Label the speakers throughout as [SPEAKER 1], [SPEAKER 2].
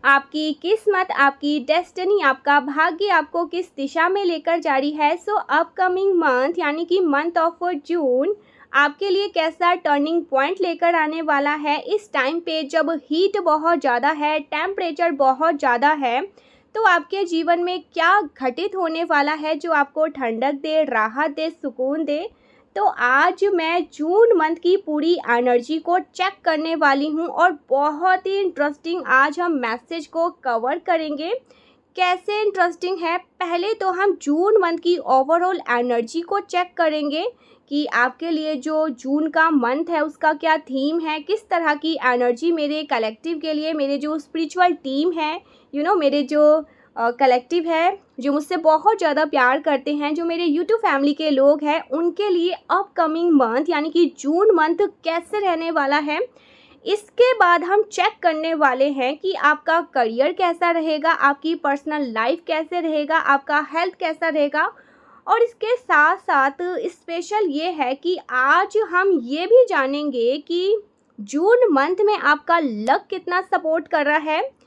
[SPEAKER 1] आपकी किस्मत, आपकी डेस्टिनी, आपका भाग्य आपको किस दिशा में लेकर जा रही है। सो अपकमिंग मंथ यानी कि मंथ ऑफ जून आपके लिए कैसा टर्निंग पॉइंट लेकर आने वाला है। इस टाइम पे जब हीट बहुत ज़्यादा है, टेम्परेचर बहुत ज़्यादा है, तो आपके जीवन में क्या घटित होने वाला है जो आपको ठंडक दे, राहत दे, सुकून दे। तो आज मैं जून मंथ की पूरी एनर्जी को चेक करने वाली हूँ और बहुत ही इंटरेस्टिंग आज हम मैसेज को कवर करेंगे। कैसे इंटरेस्टिंग है, पहले तो हम जून मंथ की ओवरऑल एनर्जी को चेक करेंगे कि आपके लिए जो जून का मंथ है उसका क्या थीम है, किस तरह की एनर्जी मेरे कलेक्टिव के लिए, मेरे जो स्पिरिचुअल टीम है, मेरे जो कलेक्टिव है, जो मुझसे बहुत ज़्यादा प्यार करते हैं, जो मेरे यूट्यूब फैमिली के लोग हैं, उनके लिए अपकमिंग मंथ यानी कि जून मंथ कैसे रहने वाला है। इसके बाद हम चेक करने वाले हैं कि आपका करियर कैसा रहेगा, आपकी पर्सनल लाइफ कैसे रहेगा, आपका हेल्थ कैसा रहेगा। और इसके साथ साथ स्पेशल ये है कि आज हम ये भी जानेंगे कि जून मंथ में आपका लक कितना सपोर्ट कर रहा है।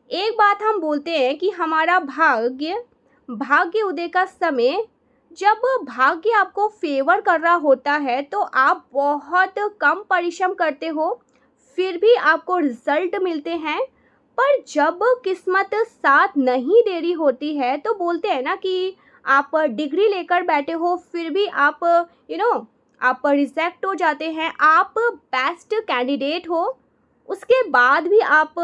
[SPEAKER 1] एक बात हम बोलते हैं कि हमारा भाग्य उदय का समय, जब भाग्य आपको फेवर कर रहा होता है तो आप बहुत कम परिश्रम करते हो, फिर भी आपको रिजल्ट मिलते हैं। पर जब किस्मत साथ नहीं दे रही होती है तो बोलते हैं ना कि आप डिग्री लेकर बैठे हो, फिर भी आप आप रिजेक्ट हो जाते हैं। आप बेस्ट कैंडिडेट हो, उसके बाद भी आप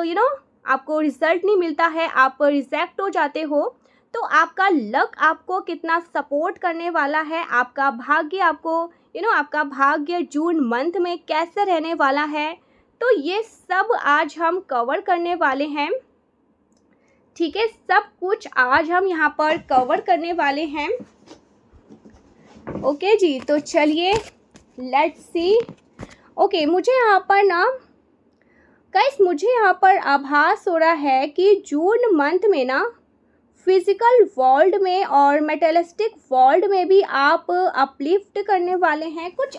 [SPEAKER 1] आपको रिजल्ट नहीं मिलता है, आप रिजेक्ट हो जाते हो। तो आपका लक आपको कितना सपोर्ट करने वाला है, आपका भाग्य आपको आपका भाग्य जून मंथ में कैसे रहने वाला है, तो ये सब आज हम कवर करने वाले हैं। ठीक है, सब कुछ आज हम यहाँ पर कवर करने वाले हैं। ओके जी, तो चलिए लेट्स सी। ओके, मुझे यहाँ पर आभास हो रहा है कि जून मंथ में ना फिजिकल वर्ल्ड में और मेटेरियलिस्टिक वर्ल्ड में भी आप अपलिफ्ट करने वाले हैं। कुछ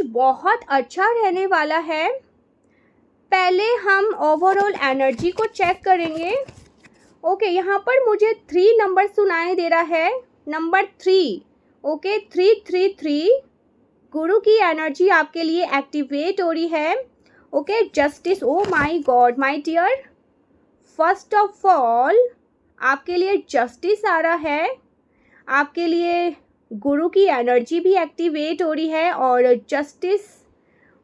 [SPEAKER 1] बहुत अच्छा रहने वाला है। पहले हम ओवरऑल एनर्जी को चेक करेंगे। ओके, यहाँ पर मुझे 3 नंबर सुनाई दे रहा है, नंबर 3। ओके, 333 गुरु की एनर्जी आपके लिए एक्टिवेट हो रही है। Okay, justice, oh my god my dear, first of all आपके लिए जस्टिस आ रहा है, आपके लिए गुरु की एनर्जी भी एक्टिवेट हो रही है और जस्टिस,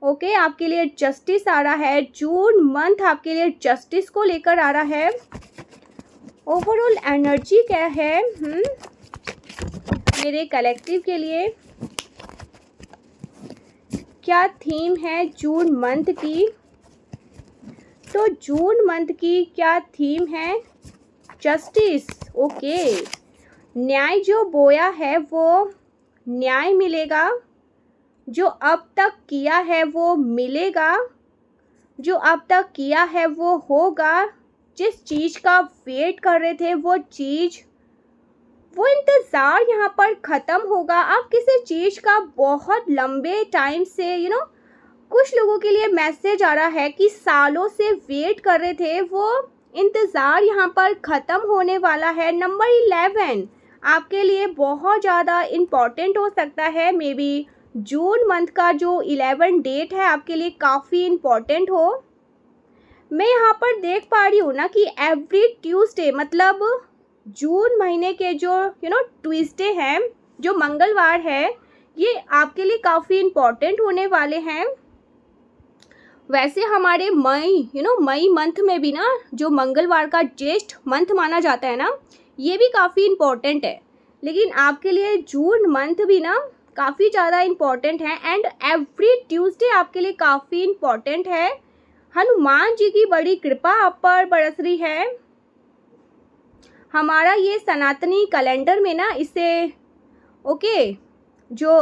[SPEAKER 1] ओके, आपके लिए जस्टिस आ रहा है। जून मंथ आपके लिए जस्टिस को लेकर आ रहा है। ओवरऑल एनर्जी क्या है मेरे कलेक्टिव के लिए, क्या थीम है जून मंथ की। तो जून मंथ की क्या थीम है, जस्टिस। ओके, न्याय जो बोया है वो न्याय मिलेगा, जो अब तक किया है वो मिलेगा, जो अब तक किया है वो होगा, जिस चीज़ का वेट कर रहे थे वो इंतज़ार यहाँ पर ख़त्म होगा। आप किसी चीज़ का बहुत लंबे टाइम से कुछ लोगों के लिए मैसेज आ रहा है कि सालों से वेट कर रहे थे, वो इंतज़ार यहाँ पर ख़त्म होने वाला है। नंबर 11 आपके लिए बहुत ज़्यादा इम्पॉर्टेंट हो सकता है। मे बी जून मंथ का जो 11 डेट है आपके लिए काफ़ी इम्पॉर्टेंट हो। मैं यहाँ पर देख पा रही हूँ ना कि एवरी ट्यूसडे, मतलब जून महीने के जो ट्यूसडे हैं, जो मंगलवार है, ये आपके लिए काफ़ी इम्पॉर्टेंट होने वाले हैं। वैसे हमारे मई मंथ में भी ना जो मंगलवार का ज्येष्ठ मंथ माना जाता है ना, ये भी काफ़ी इम्पॉर्टेंट है। लेकिन आपके लिए जून मंथ भी ना काफ़ी ज़्यादा इम्पॉर्टेंट है एंड एवरी ट्यूसडे आपके लिए काफ़ी इम्पॉर्टेंट है। हनुमान जी की बड़ी कृपा आप पर बरस रही है। हमारा ये सनातनी कैलेंडर में ना इसे जो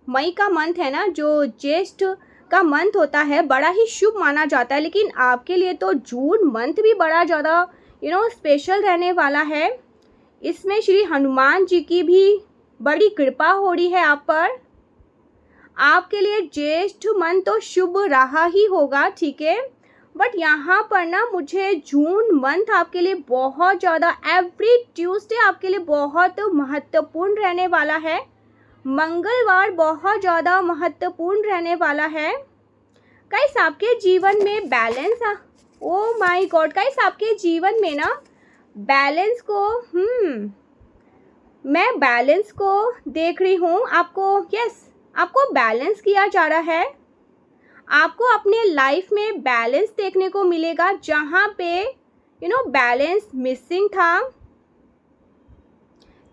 [SPEAKER 1] मई का मंथ है ना, जो ज्येष्ठ का मंथ होता है, बड़ा ही शुभ माना जाता है। लेकिन आपके लिए तो जून मंथ भी बड़ा ज़्यादा स्पेशल रहने वाला है। इसमें श्री हनुमान जी की भी बड़ी कृपा हो रही है आप पर। आपके लिए ज्येष्ठ मंथ तो शुभ रहा ही होगा, ठीक है। बट यहाँ पर ना मुझे जून मंथ आपके लिए बहुत ज़्यादा, एवरी ट्यूसडे आपके लिए बहुत महत्वपूर्ण रहने वाला है। मंगलवार बहुत ज़्यादा महत्वपूर्ण रहने वाला है। गाइस आपके जीवन में balance, O my God guys, आपके जीवन में ना बैलेंस को मैं बैलेंस को देख रही हूँ। आपको आपको बैलेंस किया जा रहा है। आपको अपने लाइफ में बैलेंस देखने को मिलेगा, जहाँ पे बैलेंस मिसिंग था।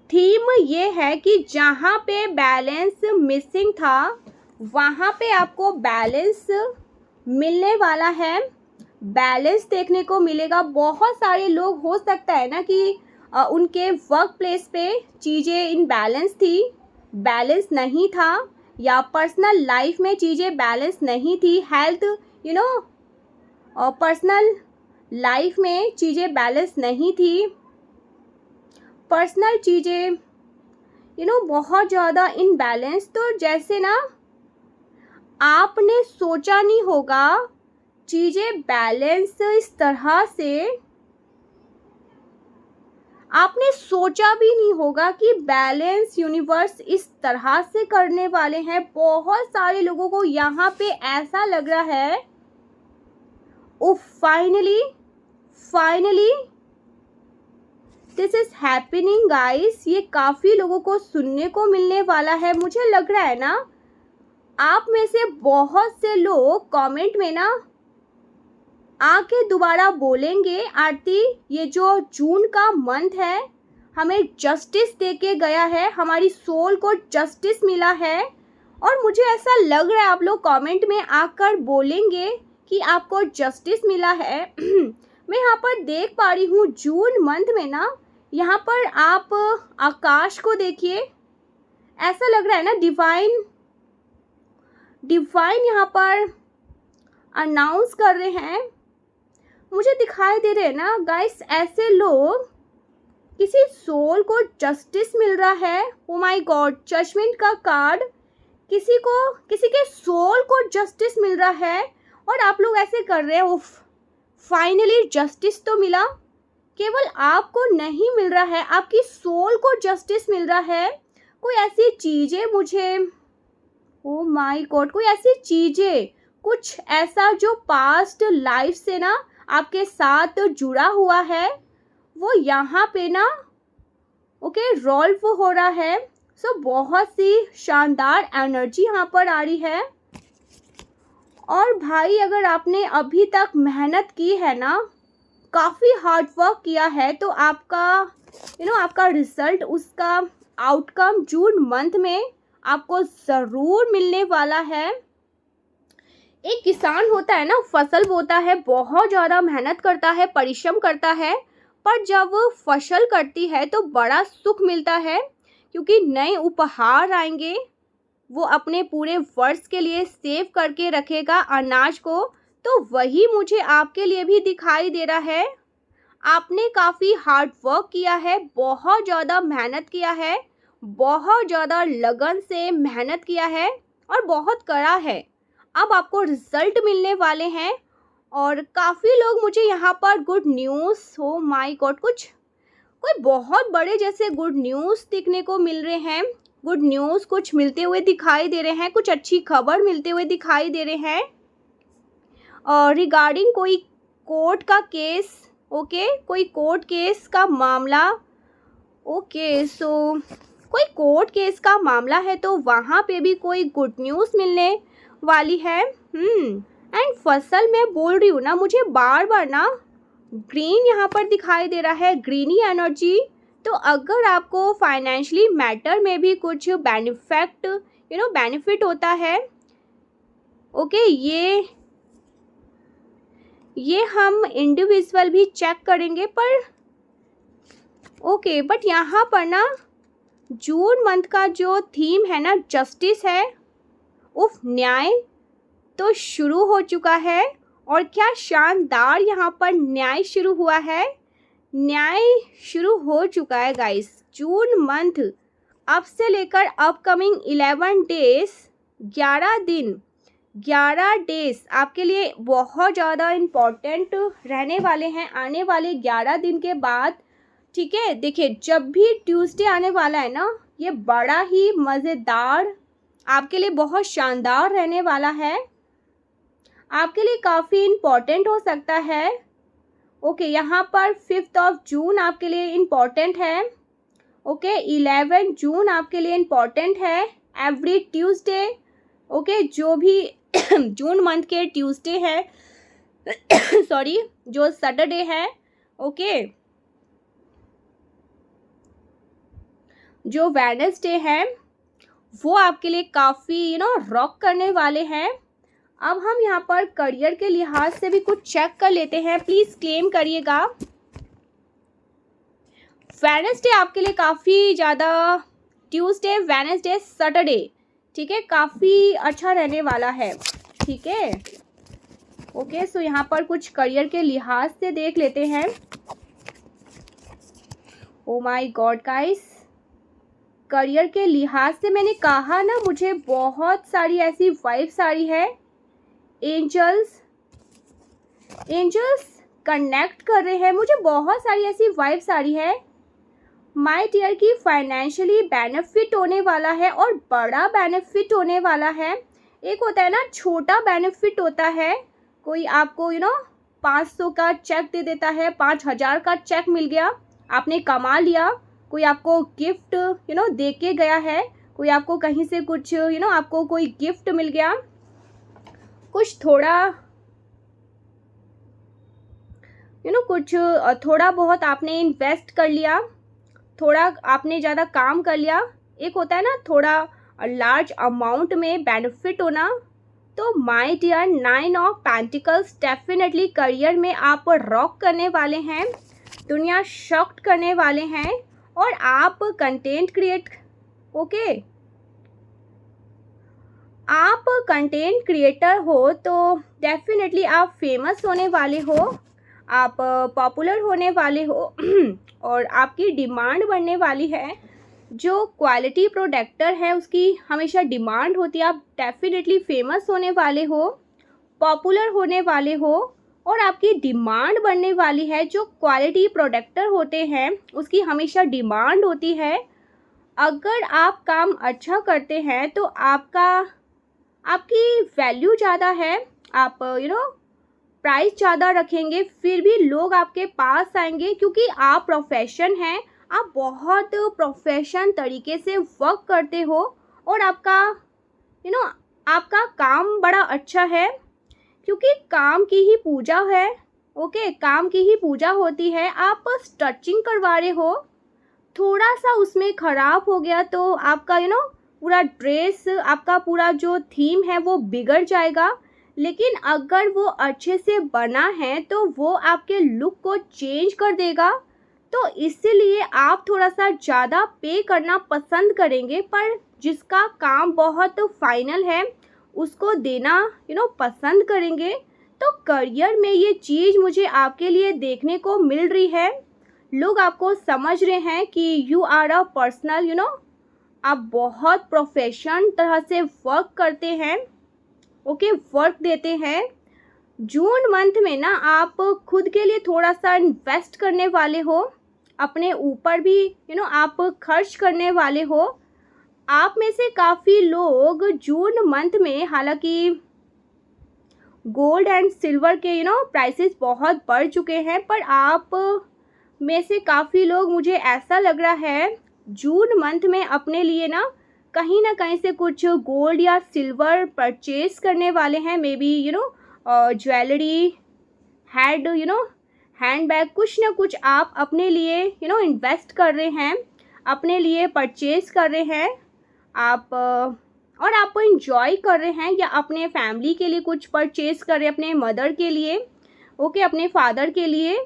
[SPEAKER 1] थीम ये है कि जहाँ पे बैलेंस मिसिंग था वहाँ पे आपको बैलेंस मिलने वाला है। बैलेंस देखने को मिलेगा। बहुत सारे लोग, हो सकता है ना कि उनके वर्क प्लेस पे चीज़ें इनबैलेंस थी, बैलेंस नहीं था, या पर्सनल लाइफ में चीज़ें बैलेंस नहीं थी, हेल्थ और पर्सनल लाइफ में चीज़ें बैलेंस नहीं थी, पर्सनल चीज़ें बहुत ज़्यादा इनबैलेंस। तो जैसे ना आपने सोचा नहीं होगा चीज़ें बैलेंस इस तरह से, आपने सोचा भी नहीं होगा कि बैलेंस यूनिवर्स इस तरह से करने वाले हैं। बहुत सारे लोगों को यहाँ पे ऐसा लग रहा है, oh finally this is happening guys. ये काफ़ी लोगों को सुनने को मिलने वाला है। मुझे लग रहा है ना आप में से बहुत से लोग कमेंट में ना आके दोबारा बोलेंगे, आरती ये जो जून का मंथ है हमें जस्टिस दे के गया है, हमारी सोल को जस्टिस मिला है। और मुझे ऐसा लग रहा है आप लोग कमेंट में आकर बोलेंगे कि आपको जस्टिस मिला है। मैं यहाँ पर देख पा रही हूँ जून मंथ में ना, यहाँ पर आप आकाश को देखिए, ऐसा लग रहा है ना डिवाइन यहाँ पर अनाउंस कर रहे हैं। मुझे दिखाई दे रहे हैं ना गाइस, ऐसे लोग, किसी सोल को जस्टिस मिल रहा है। ओ माय गॉड, जजमेंट का कार्ड, किसी के सोल को जस्टिस मिल रहा है और आप लोग ऐसे कर रहे हैं, उफ फाइनली जस्टिस तो मिला। केवल आपको नहीं मिल रहा है, आपकी सोल को जस्टिस मिल रहा है। कोई ऐसी चीज़ें मुझे, ओ माय गॉड, कोई ऐसी चीज़ें, कुछ ऐसा जो पास्ट लाइफ से ना आपके साथ जुड़ा हुआ है, वो यहाँ पे ना रॉल्व हो रहा है। सो बहुत सी शानदार एनर्जी यहाँ पर आ रही है। और भाई अगर आपने अभी तक मेहनत की है ना, काफ़ी हार्ड वर्क किया है, तो आपका आपका रिजल्ट, उसका आउटकम जून मंथ में आपको ज़रूर मिलने वाला है। एक किसान होता है ना, फसल बोता है, बहुत ज़्यादा मेहनत करता है, परिश्रम करता है, पर जब वो फसल कटती है तो बड़ा सुख मिलता है, क्योंकि नए उपहार आएंगे। वो अपने पूरे वर्ष के लिए सेव करके रखेगा अनाज को। तो वही मुझे आपके लिए भी दिखाई दे रहा है। आपने काफ़ी हार्ड वर्क किया है, बहुत ज़्यादा मेहनत किया है, बहुत ज़्यादा लगन से मेहनत किया है और बहुत कड़ा है। अब आपको रिजल्ट मिलने वाले हैं। और काफ़ी लोग मुझे यहाँ पर गुड न्यूज़, हो माय गॉड, कोई बहुत बड़े जैसे गुड न्यूज़ दिखने को मिल रहे हैं। गुड न्यूज़ कुछ मिलते हुए दिखाई दे रहे हैं, कुछ अच्छी खबर मिलते हुए दिखाई दे रहे हैं। और रिगार्डिंग कोई कोर्ट का केस, कोई कोर्ट केस का मामला, सो कोई कोर्ट केस का मामला है, तो वहाँ पे भी कोई गुड न्यूज़ मिलने वाली है। एंड फसल मैं बोल रही हूँ ना, मुझे बार बार ना ग्रीन यहाँ पर दिखाई दे रहा है, ग्रीनी एनर्जी। तो अगर आपको फाइनेंशियली मैटर में भी कुछ बेनिफिट होता है, ये हम इंडिविजुअल भी चेक करेंगे, पर बट यहाँ पर ना जून मंथ का जो थीम है ना, जस्टिस है। न्याय तो शुरू हो चुका है, और क्या शानदार यहाँ पर न्याय शुरू हुआ है। न्याय शुरू हो चुका है गाइस। जून मंथ अब से लेकर अपकमिंग 11 डेज, 11 दिन 11 डेज आपके लिए बहुत ज़्यादा इम्पॉर्टेंट रहने वाले हैं आने वाले 11 दिन के बाद। ठीक है, देखिए जब भी ट्यूसडे आने वाला है ना, ये बड़ा ही मज़ेदार आपके लिए बहुत शानदार रहने वाला है, आपके लिए काफ़ी इम्पॉर्टेंट हो सकता है। ओके, यहाँ पर 5 जून आपके लिए इम्पॉर्टेंट है। ओके, 11 जून आपके लिए इम्पॉर्टेंट है, एवरी ट्यूसडे। ओके, जो भी जून मंथ के ट्यूसडे है सॉरी, जो सैटरडे है, ओके, जो वेडनेसडे है, वो आपके लिए काफ़ी रॉक करने वाले हैं। अब हम यहाँ पर करियर के लिहाज से भी कुछ चेक कर लेते हैं, प्लीज़ क्लेम करिएगा। वेडनेसडे आपके लिए काफ़ी ज़्यादा, ट्यूसडे, वेडनेसडे, सैटरडे, ठीक है, काफ़ी अच्छा रहने वाला है। ठीक है, ओके, सो यहाँ पर कुछ करियर के लिहाज से देख लेते हैं। ओ माय गॉड गाइस, करियर के लिहाज से मैंने कहा ना, मुझे बहुत सारी ऐसी वाइब्स आ रही है। एंजल्स कनेक्ट कर रहे हैं, मुझे बहुत सारी ऐसी वाइब्स आ रही है। माय डियर की फाइनेंशियली बेनिफिट होने वाला है और बड़ा बेनिफिट होने वाला है। एक होता है ना छोटा बेनिफिट होता है, कोई आपको 500 का चेक दे देता है, 5000 का चेक मिल गया, आपने कमा लिया। कोई आपको गिफ्ट दे के गया है, कोई आपको कहीं से कुछ आपको कोई गिफ्ट मिल गया, कुछ थोड़ा कुछ थोड़ा बहुत आपने इन्वेस्ट कर लिया, थोड़ा आपने ज़्यादा काम कर लिया। एक होता है ना थोड़ा लार्ज अमाउंट में बेनिफिट होना। तो my dear 9 of pentacles, definitely career में आप रॉक करने वाले हैं, दुनिया शॉक्ड करने वाले हैं। और आप कंटेंट क्रिएट, ओके, आप कंटेंट क्रिएटर हो तो डेफिनेटली आप फेमस होने वाले हो, आप पॉपुलर होने वाले हो और आपकी डिमांड बढ़ने वाली है। जो क्वालिटी प्रोडक्टर है उसकी हमेशा डिमांड होती है। आप डेफिनेटली फेमस होने वाले हो, पॉपुलर होने वाले हो और आपकी डिमांड बढ़ने वाली है। जो क्वालिटी प्रोडक्टर होते हैं उसकी हमेशा डिमांड होती है। अगर आप काम अच्छा करते हैं तो आपकी वैल्यू ज़्यादा है, आप प्राइस ज़्यादा रखेंगे, फिर भी लोग आपके पास आएंगे क्योंकि आप प्रोफेशन हैं, आप बहुत प्रोफेशन तरीके से वर्क करते हो और आपका आपका काम बड़ा अच्छा है क्योंकि काम की ही पूजा है। ओके, काम की ही पूजा होती है। आप स्टिचिंग करवा रहे हो, थोड़ा सा उसमें ख़राब हो गया तो आपका पूरा ड्रेस, आपका पूरा जो थीम है वो बिगड़ जाएगा। लेकिन अगर वो अच्छे से बना है तो वो आपके लुक को चेंज कर देगा। तो इसीलिए आप थोड़ा सा ज़्यादा पे करना पसंद करेंगे, पर जिसका काम बहुत फाइनल है उसको देना पसंद करेंगे। तो करियर में ये चीज़ मुझे आपके लिए देखने को मिल रही है। लोग आपको समझ रहे हैं कि यू आर अ पर्सनल, आप बहुत प्रोफेशन तरह से वर्क करते हैं, ओके, वर्क देते हैं। जून मंथ में ना आप खुद के लिए थोड़ा सा इन्वेस्ट करने वाले हो, अपने ऊपर भी आप खर्च करने वाले हो। आप में से काफ़ी लोग जून मंथ में, हालांकि गोल्ड एंड सिल्वर के प्राइसेस बहुत बढ़ चुके हैं, पर आप में से काफ़ी लोग, मुझे ऐसा लग रहा है, जून मंथ में अपने लिए ना कहीं से कुछ गोल्ड या सिल्वर परचेज करने वाले हैं। मे बी ज्वेलरी, हैंडबैग, कुछ ना कुछ आप अपने लिए इन्वेस्ट कर रहे हैं, अपने लिए परचेज कर रहे हैं आप, और आप इंजॉय कर रहे हैं, या अपने फैमिली के लिए कुछ परचेज कर रहे हैं, अपने मदर के लिए, ओके, अपने फादर के लिए।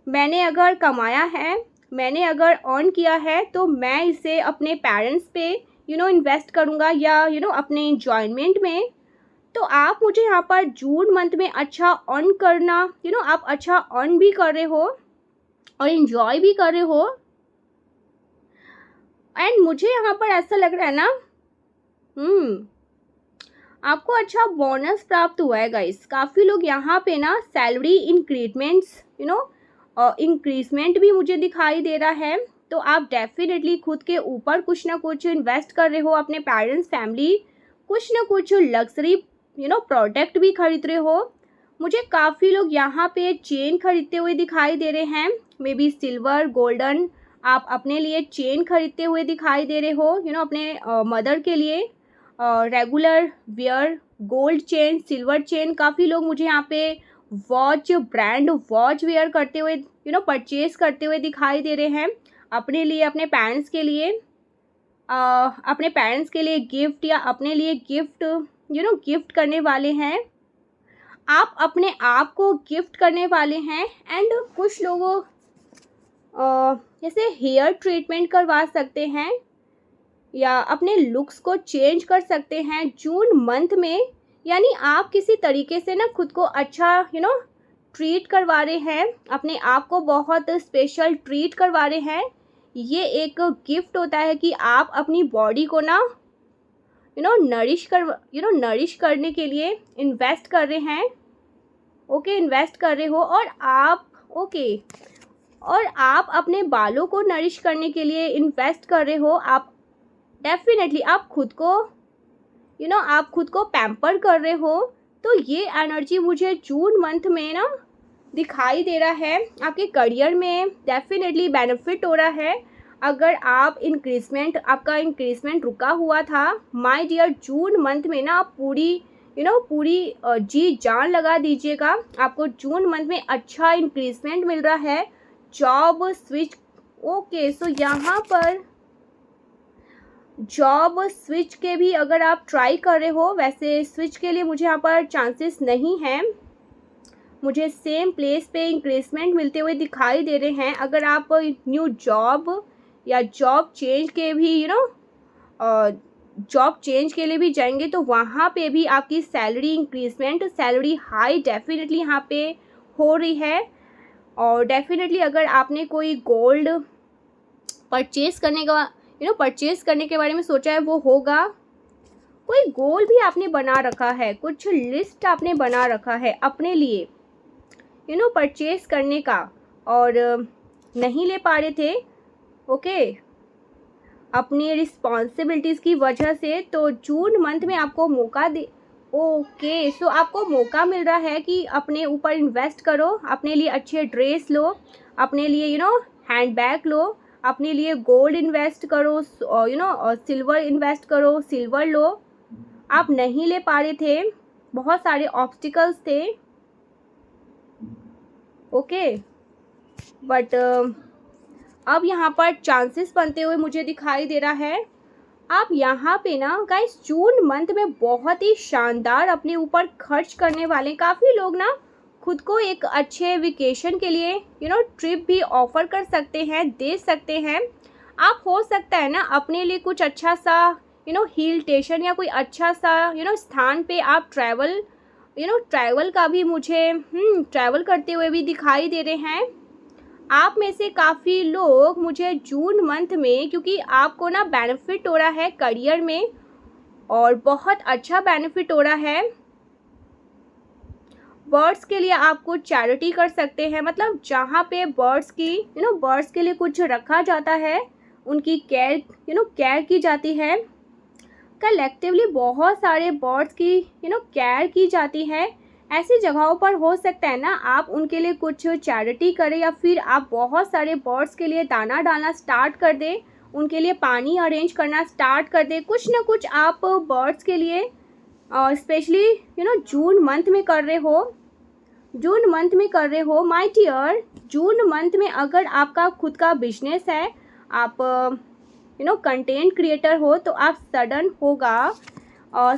[SPEAKER 1] मैंने अगर कमाया है, मैंने अगर अर्न किया है तो मैं इसे अपने पेरेंट्स पे इन्वेस्ट करूँगा, या अपने एंजॉयमेंट में। तो आप मुझे यहाँ पर जून मंथ में अच्छा अर्न करना, आप अच्छा अर्न भी कर रहे हो और इन्जॉय भी कर रहे हो। एंड मुझे यहाँ पर ऐसा लग रहा है ना, आपको अच्छा बोनस प्राप्त हुआ है गाइस। काफ़ी लोग यहाँ पे ना सैलरी इंक्रीजमेंट्स इंक्रीजमेंट भी मुझे दिखाई दे रहा है। तो आप डेफिनेटली खुद के ऊपर कुछ ना कुछ इन्वेस्ट कर रहे हो, अपने पेरेंट्स फैमिली कुछ ना कुछ लग्जरी प्रोडक्ट भी खरीद रहे हो। मुझे काफ़ी लोग यहाँ पे चेन खरीदते हुए दिखाई दे रहे हैं, मे बी सिल्वर गोल्डन। आप अपने लिए चेन खरीदते हुए दिखाई दे रहे हो, अपने मदर के लिए regular wear gold chain, silver chain. काफ़ी लोग मुझे यहाँ पे वॉच, ब्रांड वॉच वेयर करते हुए परचेज करते हुए दिखाई दे रहे हैं अपने लिए, अपने पेरेंट्स के लिए, अपने पेरेंट्स के लिए गिफ्ट या अपने लिए गिफ्ट गिफ्ट करने वाले हैं। आप अपने आप को गिफ्ट करने वाले हैं। एंड कुछ लोगों जैसे हेयर ट्रीटमेंट करवा सकते हैं या अपने लुक्स को चेंज कर सकते हैं जून मंथ में। यानी आप किसी तरीके से ना खुद को अच्छा ट्रीट करवा रहे हैं, अपने आप को बहुत स्पेशल ट्रीट करवा रहे हैं। ये एक गिफ्ट होता है कि आप अपनी बॉडी को ना नरिश करने के लिए इन्वेस्ट कर रहे हैं। इन्वेस्ट कर रहे हो। और आप अपने बालों को नरिश करने के लिए इन्वेस्ट कर रहे हो। आप डेफिनेटली आप खुद को पैम्पर कर रहे हो। तो ये एनर्जी मुझे जून मंथ में ना दिखाई दे रहा है। आपके करियर में डेफिनेटली बेनिफिट हो रहा है। अगर आप आपका इंक्रीजमेंट रुका हुआ था, माय डियर, जून मंथ में ना आप पूरी जी जान लगा दीजिएगा। आपको जून मंथ में अच्छा इंक्रीजमेंट मिल रहा है। जॉब स्विच, सो यहाँ पर जॉब स्विच के भी अगर आप ट्राई कर रहे हो, वैसे स्विच के लिए मुझे यहाँ पर चांसेस नहीं हैं। मुझे सेम प्लेस पे इंक्रीजमेंट मिलते हुए दिखाई दे रहे हैं। अगर आप न्यू जॉब या जॉब चेंज के भी जॉब चेंज के लिए भी जाएंगे तो वहाँ पे भी आपकी salary increment, salary high definitely यहाँ पे हो रही है। और डेफिनेटली अगर आपने कोई गोल्ड परचेज करने के बारे में सोचा है, वो होगा। कोई गोल भी आपने बना रखा है, कुछ लिस्ट आपने बना रखा है अपने लिए परचेज करने का और नहीं ले पा रहे थे अपनी रिस्पॉन्सिबिलिटीज़ की वजह से। तो जून मंथ में आपको मौका सो आपको मौका मिल रहा है कि अपने ऊपर इन्वेस्ट करो, अपने लिए अच्छे ड्रेस लो, अपने लिए हैंड बैग लो, अपने लिए गोल्ड इन्वेस्ट करो, सिल्वर इन्वेस्ट करो, सिल्वर लो। आप नहीं ले पा रहे थे, बहुत सारे ऑब्स्टिकल्स थे। बट अब यहाँ पर चांसेस बनते हुए मुझे दिखाई दे रहा है। आप यहाँ पे ना गाइस जून मंथ में बहुत ही शानदार अपने ऊपर खर्च करने वाले। काफ़ी लोग ना खुद को एक अच्छे वेकेशन के लिए ट्रिप भी ऑफर कर सकते हैं, दे सकते हैं। आप हो सकता है ना अपने लिए कुछ अच्छा सा हिल स्टेशन या कोई अच्छा सा स्थान पे आप ट्रैवल का भी मुझे ट्रैवल करते हुए भी दिखाई दे रहे हैं। आप में से काफ़ी लोग मुझे जून मंथ में, क्योंकि आपको ना बेनिफिट हो रहा है करियर में और बहुत अच्छा बेनिफिट हो रहा है। बर्ड्स के लिए आप कुछ चैरिटी कर सकते हैं, मतलब जहाँ पे बर्ड्स के लिए कुछ रखा जाता है, उनकी केयर की जाती है। कलेक्टिवली बहुत सारे बर्ड्स की केयर की जाती है। ऐसी जगहों पर हो सकता है ना आप उनके लिए कुछ चैरिटी करें या फिर आप बहुत सारे बर्ड्स के लिए दाना डालना स्टार्ट कर दें, उनके लिए पानी अरेंज करना स्टार्ट कर दें। कुछ ना कुछ आप बर्ड्स के लिए स्पेशली जून मंथ में कर रहे हो माय डियर। जून मंथ में अगर आपका खुद का बिजनेस है, आप कंटेंट क्रिएटर हो, तो आप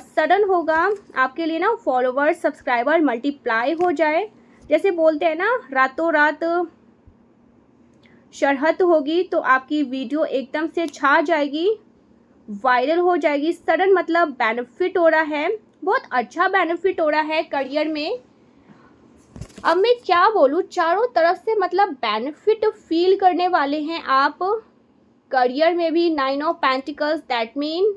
[SPEAKER 1] सडन होगा आपके लिए ना फॉलोवर्स, सब्सक्राइबर मल्टीप्लाई हो जाए। जैसे बोलते हैं ना रातों रात शरहत होगी, तो आपकी वीडियो एकदम से छा जाएगी, वायरल हो जाएगी। सडन मतलब बेनिफिट हो रहा है, बहुत अच्छा बेनिफिट हो रहा है करियर में। अब मैं क्या बोलूँ, चारों तरफ से मतलब बेनिफिट फील करने वाले हैं आप करियर में भी। 9 of pentacles, that mean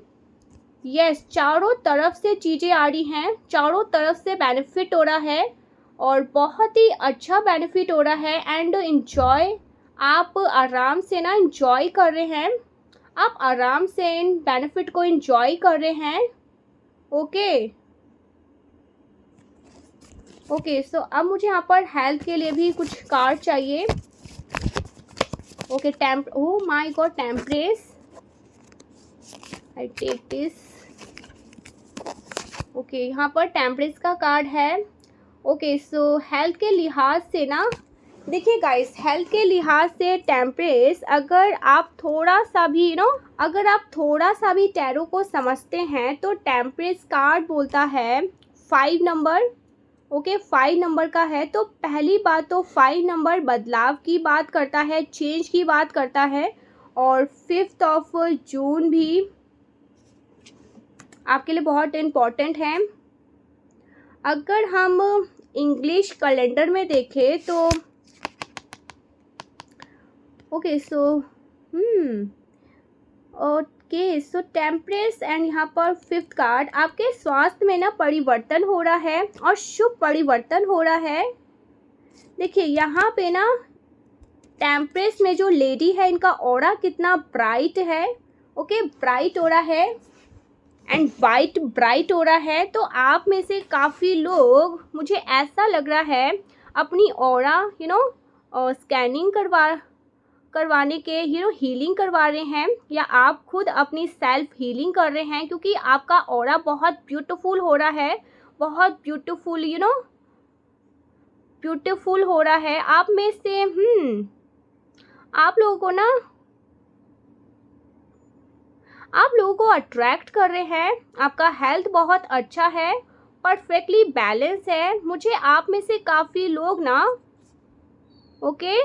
[SPEAKER 1] yes, चारों तरफ से चीज़ें आ रही हैं, चारों तरफ से बेनिफिट हो रहा है और बहुत ही अच्छा बेनिफिट हो रहा है। एंड इन्जॉय, आप आराम से ना इन्जॉय कर रहे हैं, आप आराम से इन बेनिफिट को इन्जॉय कर रहे हैं। ओके ओके, सो अब मुझे यहाँ पर हेल्थ के लिए भी कुछ कार्ड चाहिए। Okay, oh my god, temperance, I take this. Okay, यहाँ पर टेम्परेस का कार्ड है। ओके, सो हेल्थ के लिहाज से ना, देखिए गाइस, हेल्थ के लिहाज से टेम्परेस, अगर आप थोड़ा सा भी अगर आप थोड़ा सा भी टैरो को समझते हैं तो टेम्परेस कार्ड बोलता है 5 नंबर। ओके, 5 नंबर का है। तो पहली बात तो 5 नंबर बदलाव की बात करता है, चेंज की बात करता है। और 5 जून भी आपके लिए बहुत इम्पॉर्टेंट है। अगर हम इंग्लिश कैलेंडर में देखें तो okay, so okay, so temperance and यहाँ पर 5th कार्ड, आपके स्वास्थ्य में ना परिवर्तन हो रहा है और शुभ परिवर्तन हो रहा है। देखिए यहाँ पे ना टेम्परेस में जो लेडी है, इनका ऑरा कितना ब्राइट है। ओके, ब्राइट हो रहा है एंड वाइट ब्राइट हो रहा है। तो आप में से काफ़ी लोग, मुझे ऐसा लग रहा है, अपनी ऑरा स्कैनिंग करवाने के हीलिंग करवा रहे हैं, या आप खुद अपनी सेल्फ हीलिंग कर रहे हैं, क्योंकि आपका ऑरा बहुत ब्यूटीफुल हो रहा है, बहुत ब्यूटीफुल ब्यूटीफुल हो रहा है। आप में से आप लोगों को अट्रैक्ट कर रहे हैं। आपका हेल्थ बहुत अच्छा है, परफेक्टली बैलेंस है। मुझे आप में से काफ़ी लोग ना ओके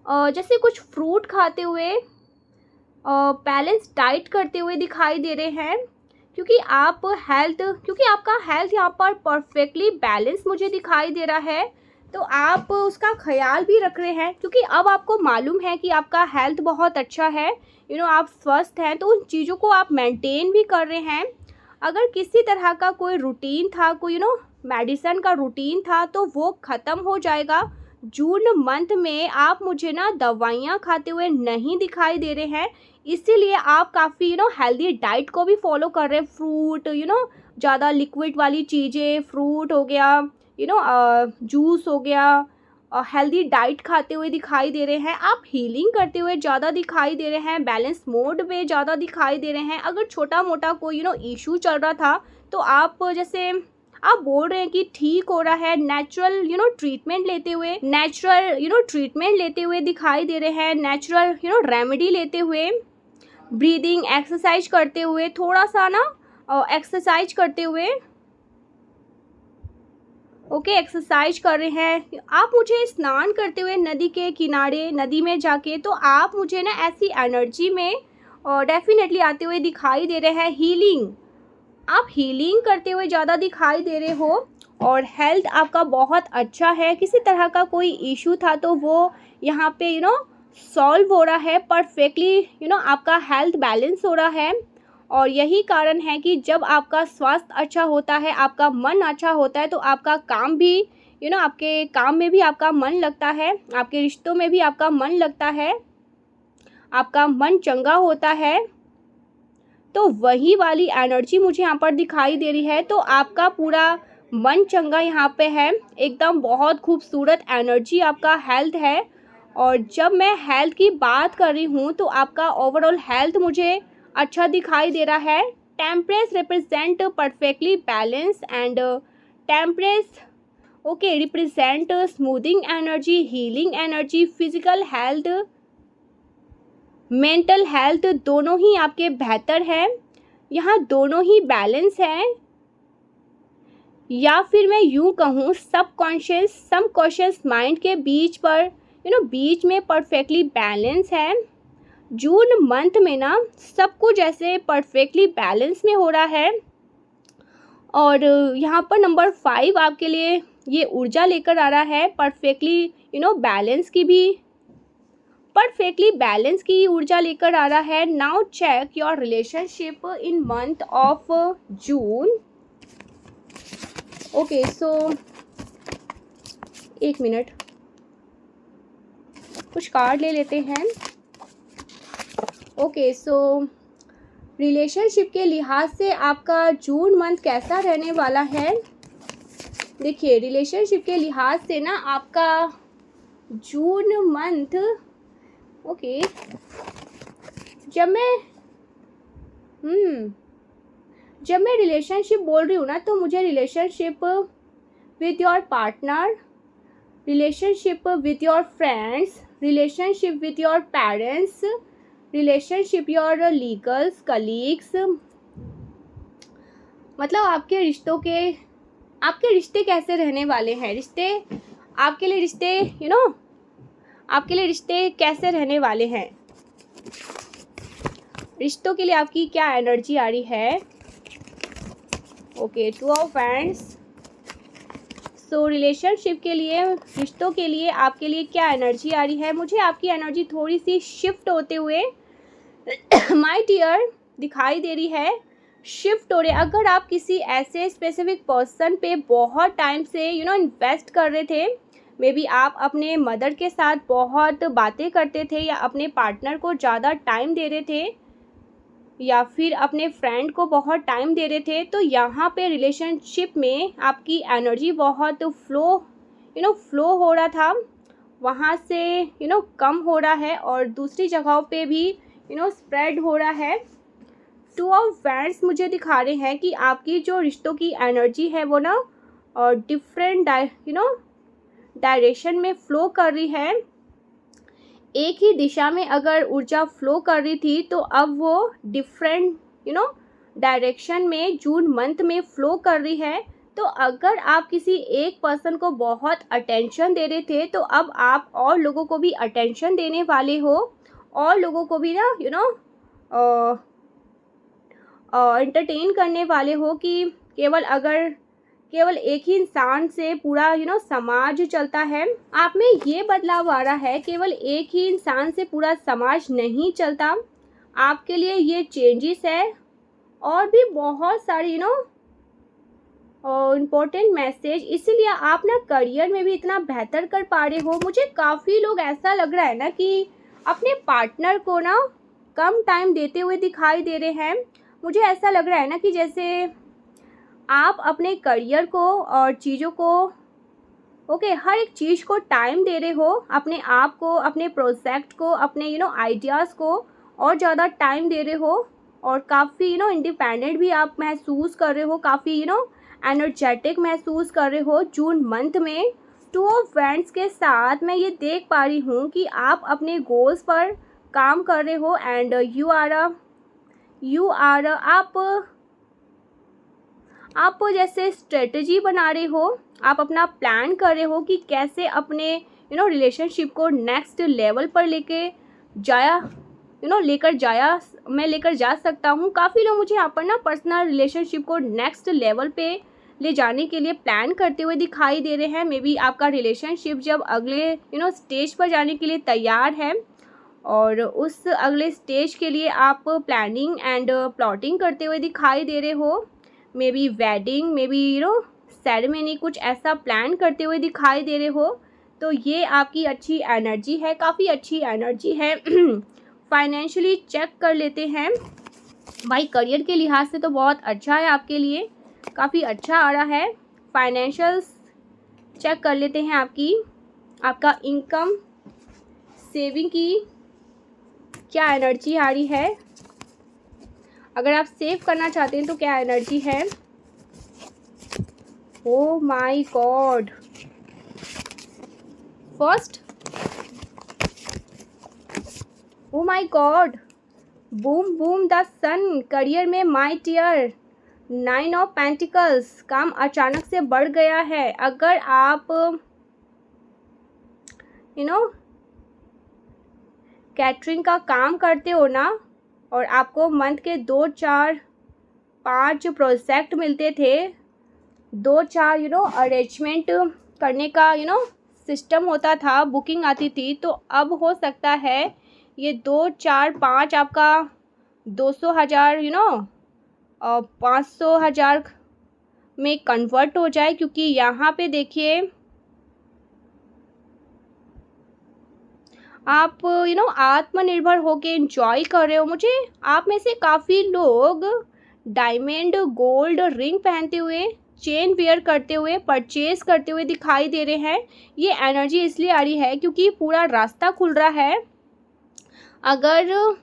[SPEAKER 1] जैसे कुछ फ्रूट खाते हुए, बैलेंस डाइट करते हुए दिखाई दे रहे हैं, क्योंकि आपका हेल्थ यहाँ पर परफेक्टली बैलेंस मुझे दिखाई दे रहा है। तो आप उसका ख्याल भी रख रहे हैं, क्योंकि अब आपको मालूम है कि आपका हेल्थ बहुत अच्छा है, आप स्वस्थ हैं, तो उन चीज़ों को आप मेंटेन भी कर रहे हैं। अगर किसी तरह का कोई रूटीन था, कोई मेडिसिन का रूटीन था, तो वो ख़त्म हो जाएगा। जून मंथ में आप मुझे ना दवाइयाँ खाते हुए नहीं दिखाई दे रहे हैं, इसीलिए आप काफ़ी हेल्दी डाइट को भी फॉलो कर रहे हैं। फ्रूट, ज़्यादा लिक्विड वाली चीज़ें, फ्रूट हो गया, जूस हो गया, हेल्दी डाइट खाते हुए दिखाई दे रहे हैं। आप हीलिंग करते हुए ज़्यादा दिखाई दे रहे हैं, बैलेंस मोड में ज़्यादा दिखाई दे रहे हैं। अगर छोटा मोटा कोई इशू चल रहा था, तो आप जैसे आप बोल रहे हैं कि ठीक हो रहा है, नेचुरल ट्रीटमेंट लेते हुए दिखाई दे रहे हैं, नेचुरल रेमेडी लेते हुए, ब्रीदिंग एक्सरसाइज करते हुए, थोड़ा सा ना एक्सरसाइज करते हुए, ओके, एक्सरसाइज कर रहे हैं। आप मुझे स्नान करते हुए नदी के किनारे, नदी में जाके, तो आप मुझे ना ऐसी एनर्जी में डेफिनेटली आते हुए दिखाई दे रहे हैं। आप हीलिंग करते हुए ज़्यादा दिखाई दे रहे हो और हेल्थ आपका बहुत अच्छा है। किसी तरह का कोई इशू था तो वो यहाँ पे सॉल्व हो रहा है परफेक्टली। आपका हेल्थ बैलेंस हो रहा है, और यही कारण है कि जब आपका स्वास्थ्य अच्छा होता है, आपका मन अच्छा होता है, तो आपका काम भी आपके काम में भी आपका मन लगता है, आपके रिश्तों में भी आपका मन लगता है, आपका मन चंगा होता है। तो वही वाली एनर्जी मुझे यहाँ पर दिखाई दे रही है। तो आपका पूरा मन चंगा यहाँ पे है, एकदम बहुत खूबसूरत एनर्जी आपका हेल्थ है। और जब मैं हेल्थ की बात कर रही हूँ तो आपका ओवरऑल हेल्थ मुझे अच्छा दिखाई दे रहा है। Temperance represent perfectly balance and temperance okay represent smoothing energy, healing energy, physical health, mental health, दोनों ही आपके बेहतर है। यहाँ दोनों ही बैलेंस है, या फिर मैं यूँ कहूँ सबकॉन्शियस माइंड के बीच में परफेक्टली बैलेंस है। जून मंथ में ना सब कुछ ऐसे परफेक्टली बैलेंस में हो रहा है। और यहाँ पर नंबर 5 आपके लिए ये ऊर्जा लेकर आ रहा है, परफेक्टली बैलेंस की भी, परफेक्टली बैलेंस की ऊर्जा लेकर आ रहा है। Now check your relationship in month of June. Okay so एक मिनट, कुछ कार्ड ले लेते हैं। ओके सो रिलेशनशिप के लिहाज से आपका जून मंथ कैसा रहने वाला है। देखिए रिलेशनशिप के लिहाज से ना आपका जून मंथ, ओके जब मैं रिलेशनशिप बोल रही हूँ ना तो मुझे relationship with your partner, relationship with your friends, relationship with your parents, relationship your legals colleagues, मतलब आपके रिश्ते कैसे रहने वाले हैं। आपके लिए रिश्ते कैसे रहने वाले हैं। रिश्तों के लिए आपकी क्या एनर्जी आ रही है। Okay 2 of wands. So relationship के लिए, रिश्तों के लिए आपके लिए क्या एनर्जी आ रही है। मुझे आपकी एनर्जी थोड़ी सी शिफ्ट होते हुए माय डियर दिखाई दे रही है, शिफ्ट हो रहे। अगर आप किसी ऐसे स्पेसिफिक पर्सन पे बहुत टाइम से इन्वेस्ट कर रहे थे, मे बी आप अपने मदर के साथ बहुत बातें करते थे या अपने पार्टनर को ज़्यादा टाइम दे रहे थे या फिर अपने फ्रेंड को बहुत टाइम दे रहे थे, तो यहाँ पे रिलेशनशिप में आपकी एनर्जी बहुत फ्लो हो रहा था, वहाँ से कम हो रहा है और दूसरी जगहों पे भी स्प्रेड हो रहा है। 2 ऑफ वैंड्स मुझे दिखा रहे हैं कि आपकी जो रिश्तों की एनर्जी है वो ना डिफरेंट डायरेक्शन में फ़्लो कर रही है। एक ही दिशा में अगर ऊर्जा फ्लो कर रही थी तो अब वो डिफरेंट डायरेक्शन में जून मंथ में फ़्लो कर रही है। तो अगर आप किसी एक पर्सन को बहुत अटेंशन दे रहे थे तो अब आप और लोगों को भी अटेंशन देने वाले हो, और लोगों को भी ना एंटरटेन करने वाले हो कि केवल एक ही इंसान से पूरा समाज चलता है। आप में ये बदलाव आ रहा है, केवल एक ही इंसान से पूरा समाज नहीं चलता। आपके लिए ये चेंजेस है और भी बहुत सारी इम्पोर्टेंट मैसेज। इसीलिए आप ना करियर में भी इतना बेहतर कर पा रहे हो। मुझे काफ़ी लोग ऐसा लग रहा है ना कि अपने पार्टनर को ना कम टाइम देते हुए दिखाई दे रहे हैं। मुझे ऐसा लग रहा है ना कि जैसे आप अपने करियर को और चीज़ों को हर एक चीज़ को टाइम दे रहे हो, अपने आप को, अपने प्रोजेक्ट को, अपने आइडियाज़ को और ज़्यादा टाइम दे रहे हो और काफ़ी इंडिपेंडेंट भी आप महसूस कर रहे हो, काफ़ी एनर्जेटिक महसूस कर रहे हो जून मंथ में। 2 ऑफ वैंड्स के साथ मैं ये देख पा रही हूँ कि आप अपने गोल्स पर काम कर रहे हो एंड आप जैसे स्ट्रेटजी बना रहे हो, आप अपना प्लान कर रहे हो कि कैसे अपने रिलेशनशिप को नेक्स्ट लेवल पर लेकर जा सकता हूँ। काफ़ी लोग मुझे यहाँ पर ना पर्सनल रिलेशनशिप को नेक्स्ट लेवल पे ले जाने के लिए प्लान करते हुए दिखाई दे रहे हैं। मे बी आपका रिलेशनशिप जब अगले स्टेज पर जाने के लिए तैयार है और उस अगले स्टेज के लिए आप प्लानिंग एंड प्लॉटिंग करते हुए दिखाई दे रहे हो। May be wedding, may be ceremony, कुछ ऐसा प्लान करते हुए दिखाई दे रहे हो। तो ये आपकी अच्छी एनर्जी है, काफ़ी अच्छी एनर्जी है। फाइनेंशियली चेक कर लेते हैं भाई। करियर के लिहाज से तो बहुत अच्छा है, आपके लिए काफ़ी अच्छा आ रहा है। फाइनेंशियल्स चेक कर लेते हैं आपका इनकम, सेविंग की क्या एनर्जी आ रही है। अगर आप सेव करना चाहते हैं तो क्या एनर्जी है। Oh my god, oh my god, boom the sun. Career में माय डियर 9 ऑफ पेंटिकल्स, काम अचानक से बढ़ गया है। अगर आप कैटरिंग का काम करते हो ना और आपको मंथ के 2, 4, 5 प्रोजेक्ट मिलते थे, 2, 4 अरेंजमेंट करने का सिस्टम होता था, बुकिंग आती थी, तो अब हो सकता है ये 2, 4, 5 आपका 200,000 500,000 में कन्वर्ट हो जाए, क्योंकि यहाँ पे देखिए आप आत्मनिर्भर होके एंजॉय कर रहे हो। मुझे आप में से काफ़ी लोग डायमंड गोल्ड रिंग पहनते हुए, चेन वेयर करते हुए, परचेज करते हुए दिखाई दे रहे हैं। ये एनर्जी इसलिए आ रही है क्योंकि पूरा रास्ता खुल रहा है। अगर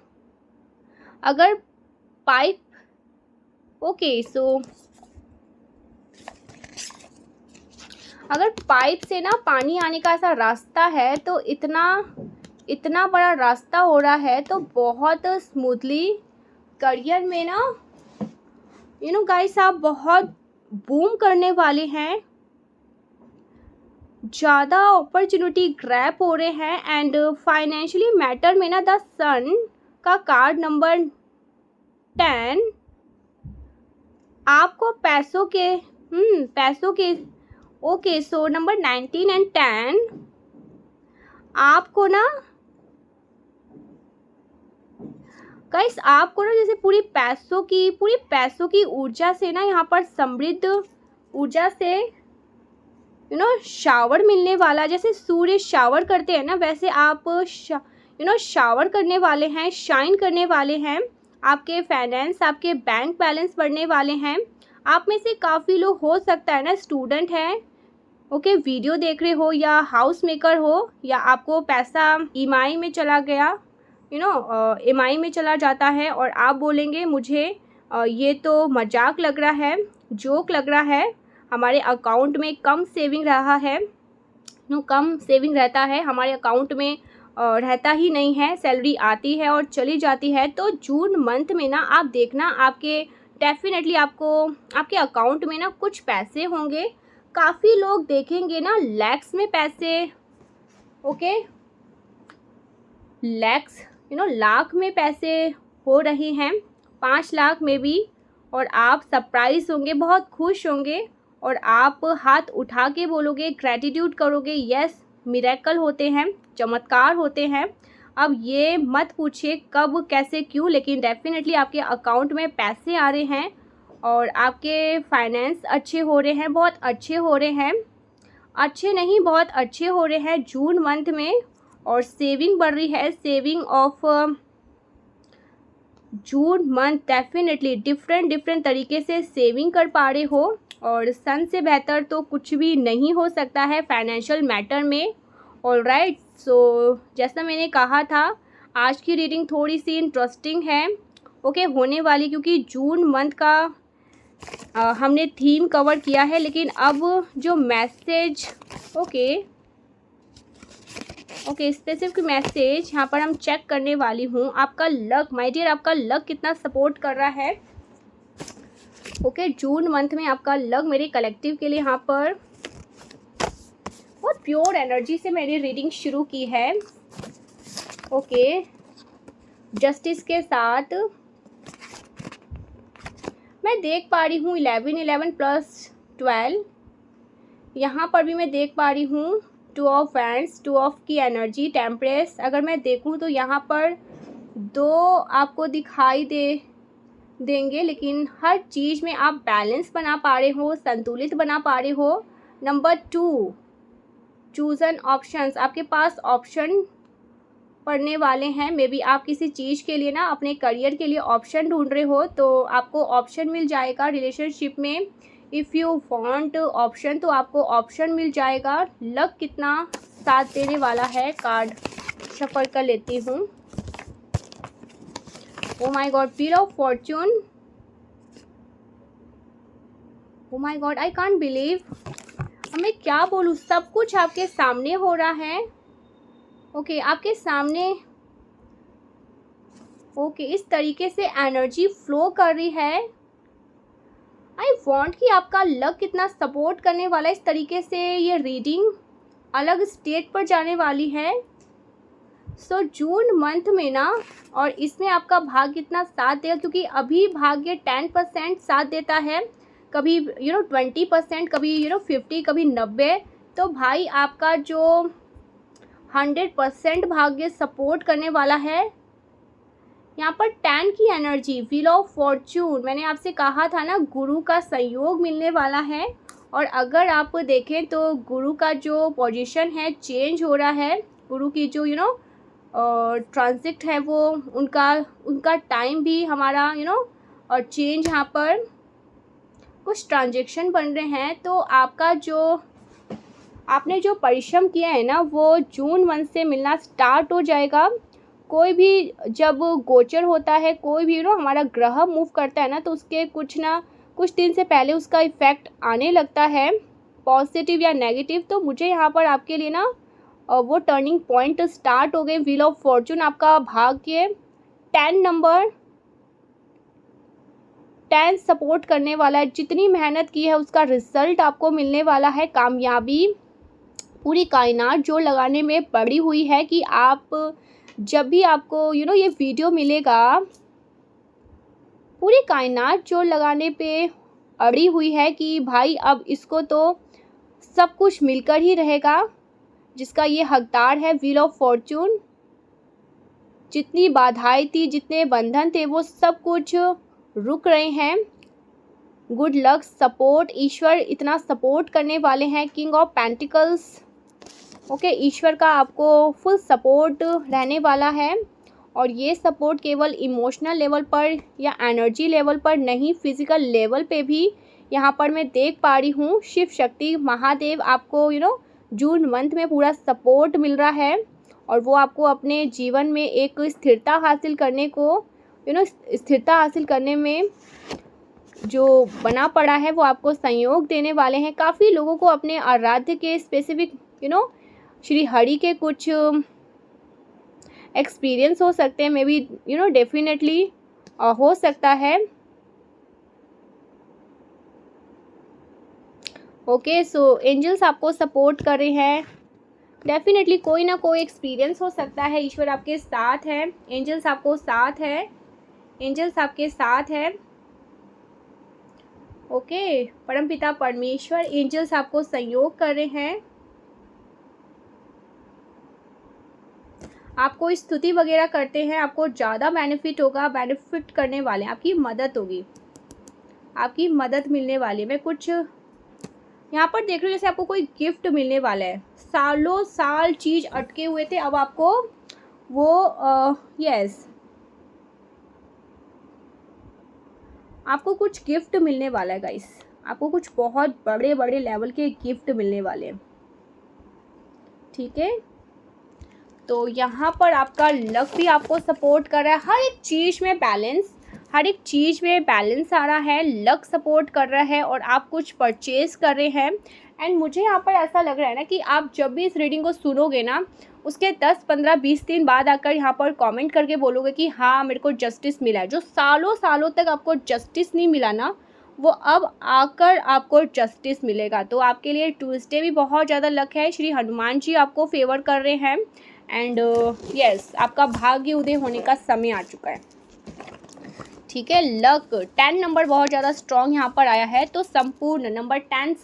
[SPEAKER 1] अगर पाइप अगर पाइप से ना पानी आने का ऐसा रास्ता है, तो इतना बड़ा रास्ता हो रहा है, तो बहुत स्मूथली करियर में ना गाइस आप बहुत बूम करने वाले हैं। ज़्यादा अपॉर्चुनिटी ग्रैब हो रहे हैं। एंड फाइनेंशियली मैटर में ना द सन का कार्ड नंबर 10 आपको पैसों के ओके, सो नंबर 19 एंड 10 आपको ना गाइस आपको ना जैसे पूरी पैसों की ऊर्जा से ना यहाँ पर समृद्ध ऊर्जा से शावर मिलने वाला। जैसे सूर्य शावर करते हैं ना, वैसे आप शावर करने वाले हैं, शाइन करने वाले हैं। आपके फाइनेंस, आपके बैंक बैलेंस बढ़ने वाले हैं। आप में से काफ़ी लोग हो सकता है ना स्टूडेंट हैं, ओके, वीडियो देख रहे हो, या हाउस मेकर हो, या आपको पैसा ईएमआई में चला गया, ईएमआई में चला जाता है, और आप बोलेंगे मुझे ये तो मजाक लग रहा है, जोक लग रहा है, हमारे अकाउंट में कम सेविंग रहा है, कम सेविंग रहता है हमारे अकाउंट में, रहता ही नहीं है, सैलरी आती है और चली जाती है। तो जून मंथ में ना आप देखना आपके डेफिनेटली आपके अकाउंट में ना कुछ पैसे होंगे। काफ़ी लोग देखेंगे ना लैक्स में पैसे, ओके, लैक्स लाख में पैसे हो रहे हैं, 5 लाख में भी, और आप सरप्राइज होंगे, बहुत खुश होंगे, और आप हाथ उठा के बोलोगे, ग्रैटिट्यूड करोगे, यस मिरेकल होते हैं, चमत्कार होते हैं। अब ये मत पूछिए कब, कैसे, क्यों, लेकिन डेफिनेटली आपके अकाउंट में पैसे आ रहे हैं और आपके फाइनेंस अच्छे हो रहे हैं, बहुत अच्छे हो रहे हैं, अच्छे नहीं बहुत अच्छे हो रहे हैं जून मंथ में। और सेविंग बढ़ रही है, saving of June month definitely different तरीके से सेविंग कर पा रहे हो, और सन से बेहतर तो कुछ भी नहीं हो सकता है फाइनेंशियल मैटर में। ऑलराइट, सो जैसा मैंने कहा था आज की रीडिंग थोड़ी सी इंटरेस्टिंग है, ओके, होने वाली, क्योंकि जून मंथ का हमने थीम कवर किया है। लेकिन अब जो मैसेज ओके स्पेसिफिक मैसेज यहाँ पर हम चेक करने वाली हूँ। आपका लक माय डियर, आपका लक कितना सपोर्ट कर रहा है, ओके, जून मंथ में आपका लक मेरे कलेक्टिव के लिए यहाँ पर बहुत प्योर एनर्जी से मैंने रीडिंग शुरू की है, ओके, जस्टिस के साथ मैं देख पा रही हूँ 11 प्लस 12, यहाँ पर भी मैं देख पा रही हूँ 2 ऑफ हैंड्स, 2 ऑफ की एनर्जी, टेम्परेस। अगर मैं देखूँ तो यहाँ पर 2 आपको दिखाई देंगे, लेकिन हर चीज़ में आप बैलेंस बना पा रहे हो, संतुलित बना पा रहे हो। नंबर 2 चूजन ऑप्शंस, आपके पास ऑप्शन पढ़ने वाले हैं। मे बी आप किसी चीज़ के लिए ना अपने करियर के लिए ऑप्शन ढूंढ रहे हो, तो आपको ऑप्शन मिल जाएगा रिलेशनशिप में। इफ़ यू वांट ऑप्शन, तो आपको ऑप्शन मिल जाएगा। लक कितना साथ देने वाला है, कार्ड शफल कर लेती हूँ। ओ my God, wheel of Fortune, O my God, I can't believe, अब मैं क्या बोलूँ, सब कुछ आपके सामने हो रहा है, ओके, आपके सामने, ओके, इस तरीके से एनर्जी फ्लो कर रही है। आई वॉन्ट कि आपका लक कितना सपोर्ट करने वाला है। इस तरीके से ये रीडिंग अलग स्टेट पर जाने वाली है। सो जून मंथ में ना, और इसमें आपका भाग्य कितना साथ देगा, क्योंकि अभी भाग्य 10% साथ देता है, कभी 20%, कभी 50, कभी 90। तो भाई आपका जो 100% भाग्य सपोर्ट करने वाला है, यहाँ पर 10 की एनर्जी, व्हील ऑफ फॉर्च्यून। मैंने आपसे कहा था ना, गुरु का संयोग मिलने वाला है। और अगर आप देखें तो गुरु का जो पोजीशन है चेंज हो रहा है। गुरु की जो ट्रांजिट है वो उनका टाइम भी हमारा और चेंज, यहाँ पर कुछ ट्रांजेक्शन बन रहे हैं। तो आपका जो आपने जो परिश्रम किया है ना, वो जून 1 से मिलना स्टार्ट हो जाएगा। कोई भी जब गोचर होता है, कोई भी हमारा ग्रह मूव करता है ना, तो उसके कुछ दिन से पहले उसका इफ़ेक्ट आने लगता है, पॉजिटिव या नेगेटिव। तो मुझे यहाँ पर आपके लिए ना वो टर्निंग पॉइंट स्टार्ट हो गए। व्हील ऑफ फॉर्चून, आपका भाग्य 10 नंबर, 10 सपोर्ट करने वाला है। जितनी मेहनत की है उसका रिजल्ट आपको मिलने वाला है, कामयाबी। पूरी कायनात जोर लगाने में पड़ी हुई है कि आप जब भी आपको ये वीडियो मिलेगा, पूरी कायनात जोर लगाने पे अड़ी हुई है कि भाई अब इसको तो सब कुछ मिलकर ही रहेगा, जिसका ये हकदार है व्हील ऑफ फॉर्चून। जितनी बाधाएं थी, जितने बंधन थे, वो सब कुछ रुक रहे हैं। गुड लक, सपोर्ट, ईश्वर इतना सपोर्ट करने वाले हैं। किंग ऑफ पेंटिकल्स, ओके, ईश्वर का आपको फुल सपोर्ट रहने वाला है। और ये सपोर्ट केवल इमोशनल लेवल पर या एनर्जी लेवल पर नहीं, फिजिकल लेवल पे भी यहाँ पर मैं देख पा रही हूँ। शिव शक्ति महादेव आपको जून मंथ में पूरा सपोर्ट मिल रहा है। और वो आपको अपने जीवन में एक स्थिरता हासिल करने को स्थिरता हासिल करने में जो बना पड़ा है, वो आपको संयोग देने वाले हैं। काफ़ी लोगों को अपने आराध्य के स्पेसिफिक श्री हरि के कुछ एक्सपीरियंस हो सकते हैं, मे बी डेफिनेटली हो सकता है। ओके, सो एंजल्स आपको सपोर्ट कर रहे हैं। डेफिनेटली कोई ना कोई एक्सपीरियंस हो सकता है। ईश्वर आपके साथ है, एंजल्स आपको साथ है, एंजल्स आपके साथ है। ओके, परमपिता परमेश्वर, एंजल्स आपको संयोग कर रहे हैं। आपको स्तुति वगैरह करते हैं, आपको ज़्यादा बेनिफिट होगा। बेनिफिट करने वाले, आपकी मदद होगी, आपकी मदद मिलने वाली है। मैं कुछ यहाँ पर देख रही हूँ, जैसे आपको कोई गिफ्ट मिलने वाला है। सालों साल चीज़ अटके हुए थे, अब आपको वो यस, आपको कुछ गिफ्ट मिलने वाला है गाइस। आपको कुछ बहुत बड़े बड़े लेवल के गिफ्ट मिलने वाले हैं, ठीक है। तो यहाँ पर आपका लक भी आपको सपोर्ट कर रहा है। हर एक चीज़ में बैलेंस, हर एक चीज़ में बैलेंस आ रहा है। लक सपोर्ट कर रहा है और आप कुछ परचेज कर रहे हैं। एंड मुझे यहाँ पर ऐसा लग रहा है ना कि आप जब भी इस रीडिंग को सुनोगे ना, उसके 10, 15, 20 दिन बाद आकर यहाँ पर कमेंट करके बोलोगे कि हाँ मेरे को जस्टिस मिला है। जो सालों सालों तक आपको जस्टिस नहीं मिला ना, वो अब आकर आपको जस्टिस मिलेगा। तो आपके लिए ट्यूसडे भी बहुत ज़्यादा लक है। श्री हनुमान जी आपको फेवर कर रहे हैं। एंड यस, आपका भाग्य उदय होने का समय आ चुका है, ठीक है। लक 10 नंबर बहुत ज़्यादा स्ट्रॉन्ग यहाँ पर आया है। तो संपूर्ण नंबर 10,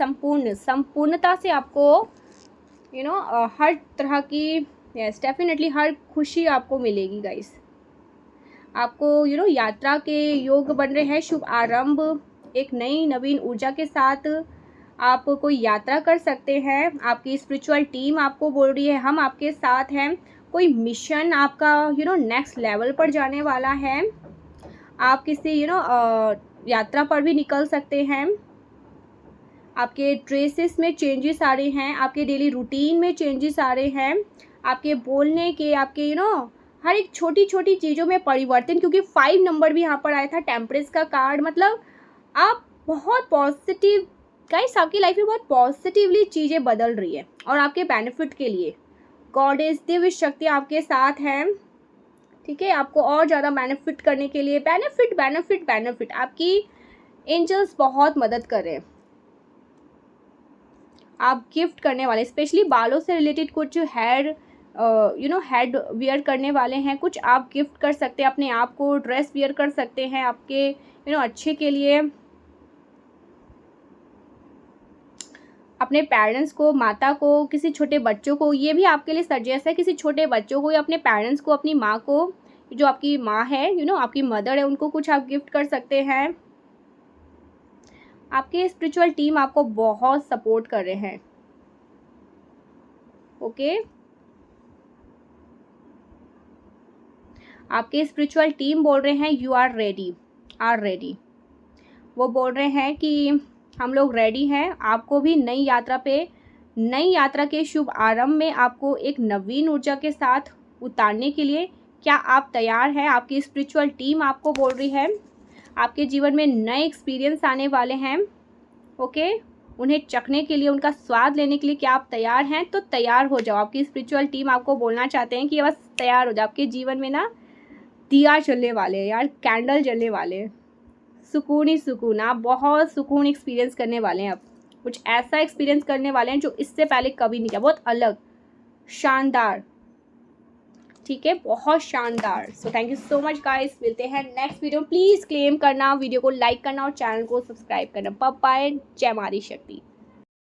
[SPEAKER 1] संपूर्णता से आपको हर तरह की यस डेफिनेटली हर खुशी आपको मिलेगी गाइस। आपको यात्रा के योग बन रहे हैं। शुभ आरंभ, एक नई नवीन ऊर्जा के साथ आप कोई यात्रा कर सकते हैं। आपकी स्पिरिचुअल टीम आपको बोल रही है हम आपके साथ हैं। कोई मिशन आपका नेक्स्ट लेवल पर जाने वाला है। आप किसी यात्रा पर भी निकल सकते हैं। आपके ड्रेसेस में चेंजेस आ रहे हैं, आपके डेली रूटीन में चेंजेस आ रहे हैं, आपके बोलने के, आपके हर एक छोटी छोटी चीज़ों में परिवर्तन। क्योंकि 5 नंबर भी यहाँ पर आया था, टेम्परेंस का कार्ड। मतलब आप बहुत पॉजिटिव गाइस, आपकी लाइफ में बहुत पॉजिटिवली चीज़ें बदल रही है और आपके बेनिफिट के लिए। गॉडेस दिव्य शक्ति आपके साथ है, ठीक है। आपको और ज़्यादा बेनिफिट करने के लिए बेनिफिट आपकी एंजल्स बहुत मदद कर रहे हैं। आप गिफ्ट करने वाले, स्पेशली बालों से रिलेटेड कुछ हेड वियर करने वाले हैं। कुछ आप गिफ्ट कर सकते हैं अपने आप को, ड्रेस वियर कर सकते हैं आपके अच्छे के लिए। अपने पेरेंट्स को, माता को, किसी छोटे बच्चों को, ये भी आपके लिए सजेस्ट है, किसी छोटे बच्चों को या अपने पेरेंट्स को, अपनी माँ को, जो आपकी माँ है, आपकी मदर है, उनको कुछ आप गिफ्ट कर सकते हैं। आपके स्पिरिचुअल टीम आपको बहुत सपोर्ट कर रहे हैं। ओके, आपके स्पिरिचुअल टीम बोल रहे हैं यू आर रेडी। वो बोल रहे हैं कि हम लोग रेडी हैं। आपको भी नई यात्रा के शुभ आरंभ में आपको एक नवीन ऊर्जा के साथ उतारने के लिए क्या आप तैयार हैं? आपकी स्पिरिचुअल टीम आपको बोल रही है आपके जीवन में नए एक्सपीरियंस आने वाले हैं। ओके, उन्हें चखने के लिए, उनका स्वाद लेने के लिए क्या आप तैयार हैं? तो तैयार हो जाओ। आपकी स्पिरिचुअल टीम आपको बोलना चाहते हैं कि बस तैयार हो जाओ। आपके जीवन में ना दिया जलने वाले हैं यार, कैंडल जलने वाले हैं, सुकून ही सुकून। आप बहुत सुकून एक्सपीरियंस करने वाले हैं। अब कुछ ऐसा एक्सपीरियंस करने वाले हैं जो इससे पहले कभी नहीं किया, बहुत अलग, शानदार। ठीक है, बहुत शानदार। So thank you so much guys, मिलते हैं नेक्स्ट वीडियो। प्लीज़ क्लेम करना, वीडियो को लाइक करना और चैनल को सब्सक्राइब करना। बाय बाय, जय मारी शक्ति।